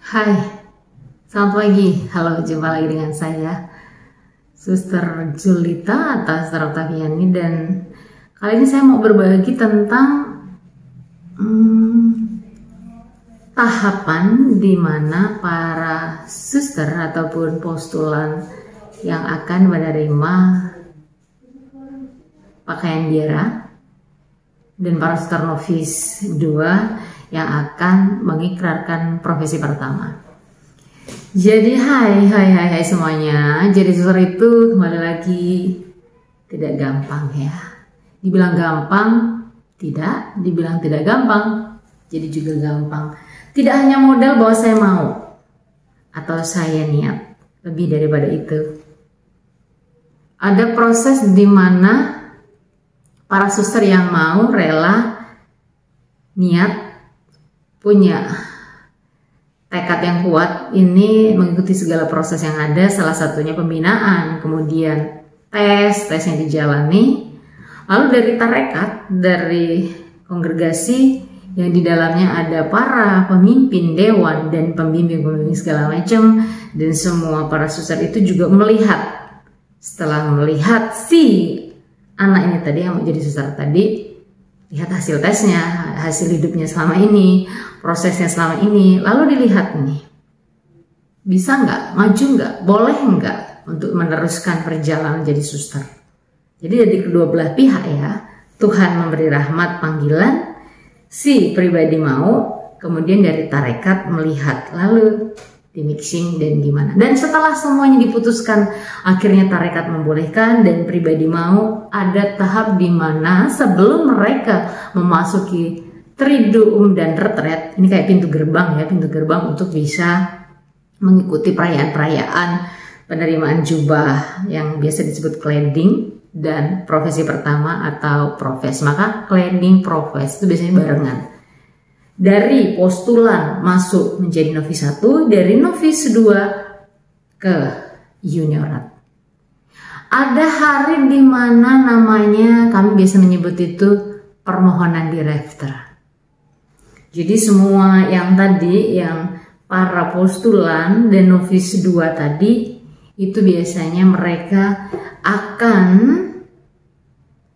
Hai, selamat pagi. Halo, jumpa lagi dengan saya, Suster Julita atau Suster Octaviani, dan kali ini saya mau berbagi tentang tahapan di mana para suster ataupun postulan yang akan menerima pakaian biara dan para suster novis 2 yang akan mengikrarkan profesi pertama. Jadi hai semuanya. Jadi suster itu kembali lagi tidak gampang ya. Dibilang gampang tidak, dibilang tidak gampang jadi juga gampang. Tidak hanya modal bahwa saya mau atau saya niat, lebih daripada itu. Ada proses di mana para suster yang mau, rela, niat, punya tekad yang kuat ini mengikuti segala proses yang ada, salah satunya pembinaan, kemudian tesnya dijalani, lalu dari tarekat, dari kongregasi yang di dalamnya ada para pemimpin dewan dan pembimbing segala macam, dan semua para suster itu juga melihat, setelah melihat si anak ini tadi yang mau jadi suster tadi, lihat hasil tesnya, hasil hidupnya selama ini, prosesnya selama ini, lalu dilihat nih, bisa nggak, maju nggak, boleh nggak untuk meneruskan perjalanan jadi suster. Jadi dari kedua belah pihak ya, Tuhan memberi rahmat panggilan, si pribadi mau, kemudian dari tarekat melihat, lalu di mixing dan gimana. Dan setelah semuanya diputuskan, akhirnya tarekat membolehkan dan pribadi mau, ada tahap di mana sebelum mereka memasuki triduum dan retret, ini kayak pintu gerbang ya, pintu gerbang untuk bisa mengikuti perayaan-perayaan penerimaan jubah yang biasa disebut cladding dan profesi pertama atau profes. Maka cladding profes itu biasanya barengan. Dari postulan masuk menjadi novis 1, dari novis 2 ke juniorat. Ada hari di mana namanya kami biasa menyebut itu permohonan di refter. Jadi semua yang tadi, yang para postulan dan novis 2 tadi, itu biasanya mereka akan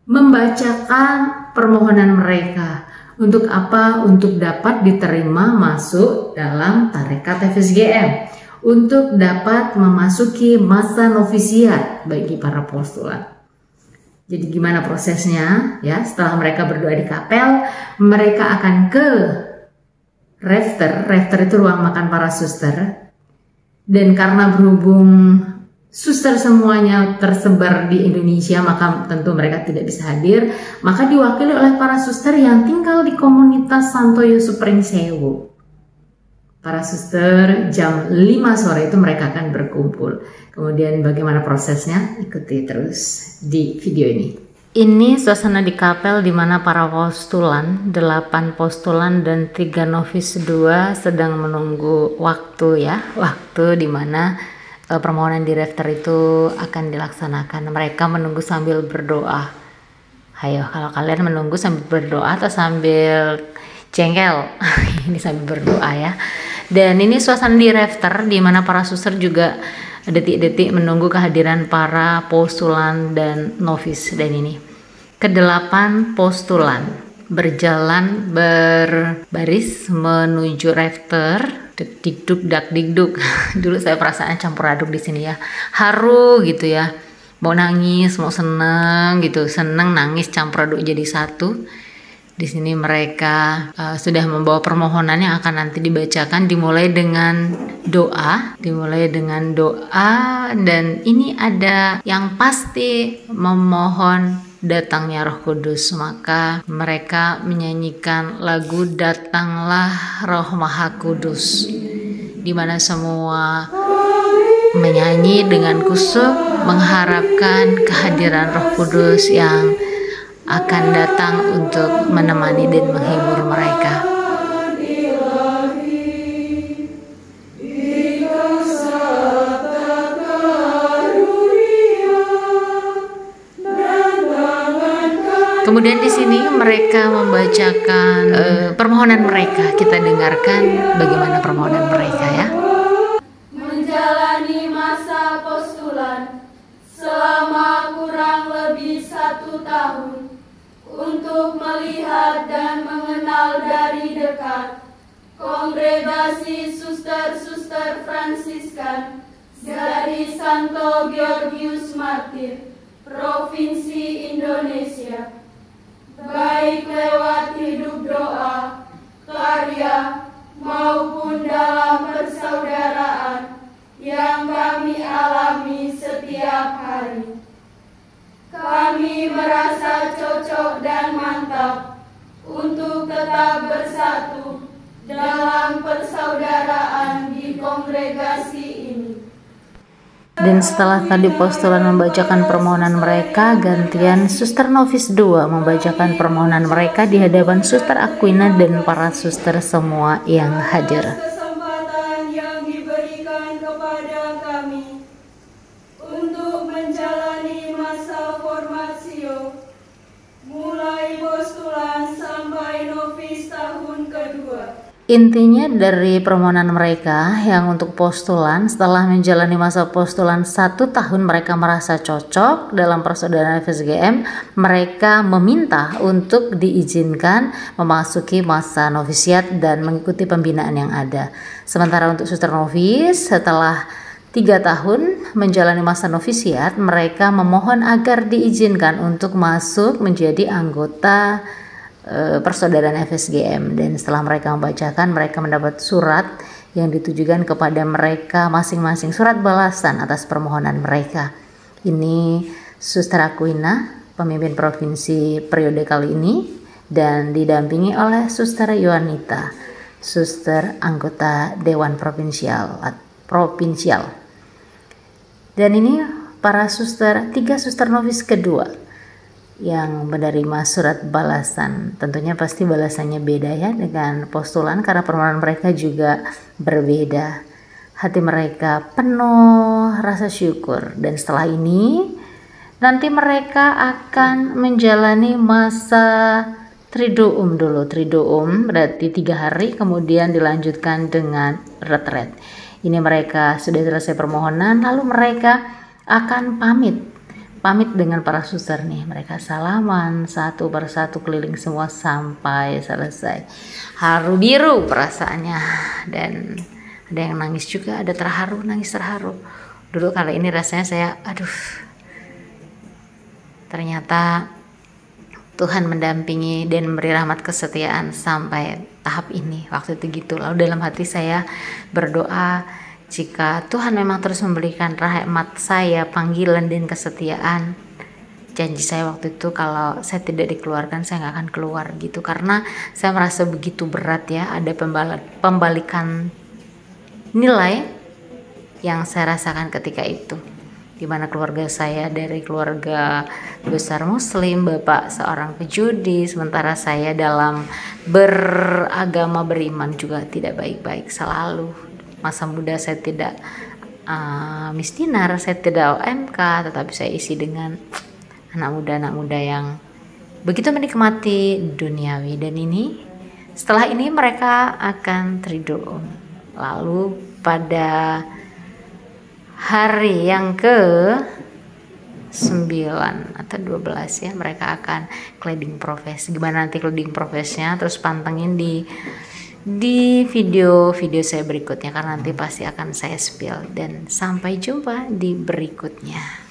membacakan permohonan mereka. Untuk apa? Untuk dapat diterima masuk dalam tarekat FSGM, untuk dapat memasuki masa novisiat bagi para postulan. Jadi gimana prosesnya ya? Setelah mereka berdoa di kapel, mereka akan ke refter. Refter itu ruang makan para suster. Dan karena berhubung suster semuanya tersebar di Indonesia, maka tentu mereka tidak bisa hadir, maka diwakili oleh para suster yang tinggal di komunitas Santoyo Supring Sewu. Para suster jam 5 sore itu mereka akan berkumpul. Kemudian bagaimana prosesnya? Ikuti terus di video ini. Ini suasana di kapel di mana para postulan, 8 postulan dan 3 novis 2 sedang menunggu waktu ya, waktu di mana permohonan di refter itu akan dilaksanakan. Mereka menunggu sambil berdoa. Ayo, kalau kalian menunggu sambil berdoa atau sambil jengkel, ini sambil berdoa ya. Dan ini suasana di refter di mana para suster juga detik-detik menunggu kehadiran para postulan dan novis. Dan ini ke-8 postulan berjalan berbaris menuju refter. Dikduk dak dikduk. Dulu saya perasaan campur aduk di sini ya, haru gitu ya, mau nangis mau seneng gitu, seneng nangis campur aduk jadi satu. Di sini mereka sudah membawa permohonan yang akan nanti dibacakan, dimulai dengan doa, dan ini ada yang pasti memohon datangnya Roh Kudus. Maka mereka menyanyikan lagu Datanglah Roh Maha Kudus, di mana semua menyanyi dengan kusuk mengharapkan kehadiran Roh Kudus yang akan datang untuk menemani dan menghibur mereka. Kemudian di sini mereka membacakan permohonan mereka. Kita dengarkan bagaimana permohonan mereka ya. tahun untuk melihat dan mengenal dari dekat Kongregasi Suster-Suster Fransiskan dari Santo Georgius Martir, Provinsi Indonesia, baik lewat hidup doa, karya, maupun dalam persaudaraan yang kami alami setiap hari. Kami merasa cocok dan mantap untuk tetap bersatu dalam persaudaraan di kongregasi ini. Dan setelah tadi postulan membacakan permohonan mereka, gantian Suster Novis 2 membacakan permohonan mereka di hadapan Suster Aquina dan para suster semua yang hadir. Kesempatan yang diberikan kepada kami untuk menjalani masa formasio mulai postulan sampai novis tahun kedua. Intinya dari permohonan mereka yang untuk postulan, setelah menjalani masa postulan 1 tahun mereka merasa cocok dalam persaudaraan FSGM, mereka meminta untuk diizinkan memasuki masa novisiat dan mengikuti pembinaan yang ada. Sementara untuk suster novis, setelah 3 tahun menjalani masa novisiat, mereka memohon agar diizinkan untuk masuk menjadi anggota persaudaraan FSGM. Dan setelah mereka membacakan, mereka mendapat surat yang ditujukan kepada mereka masing-masing, surat balasan atas permohonan mereka. Ini Suster Aquina, pemimpin provinsi periode kali ini, dan didampingi oleh Suster Yohanita, suster anggota Dewan Provinsial. Dan ini para suster, 3 suster novis kedua yang menerima surat balasan. Tentunya pasti balasannya beda ya dengan postulan, karena permohonan mereka juga berbeda. Hati mereka penuh rasa syukur, dan setelah ini nanti mereka akan menjalani masa triduum dulu. Triduum berarti 3 hari, kemudian dilanjutkan dengan retret. Ini mereka sudah selesai permohonan, lalu mereka akan pamit dengan para suster nih. Mereka salaman satu persatu keliling semua sampai selesai. Haru biru perasaannya, dan ada yang nangis juga, ada terharu, nangis terharu. Dulu kali ini rasanya saya ternyata Tuhan mendampingi dan memberi rahmat kesetiaan sampai tahap ini. Waktu itu gitu. Lalu dalam hati saya berdoa, jika Tuhan memang terus memberikan rahmat saya, panggilan dan kesetiaan, janji saya waktu itu kalau saya tidak dikeluarkan, saya nggak akan keluar gitu. Karena saya merasa begitu berat ya, ada pembalikan nilai yang saya rasakan ketika itu. Dimana keluarga saya dari keluarga besar muslim, bapak seorang pejudi, sementara saya dalam beragama beriman juga tidak baik-baik selalu. Masa muda saya tidak mistinar, saya tidak OMK, tetapi saya isi dengan anak muda yang begitu menikmati duniawi. Dan ini setelah ini mereka akan triduum. Lalu pada hari yang ke 9 atau 12 ya, mereka akan cladding profes. Gimana nanti cladding profesnya, terus pantengin di video saya berikutnya, karena nanti pasti akan saya spill. Dan sampai jumpa di berikutnya.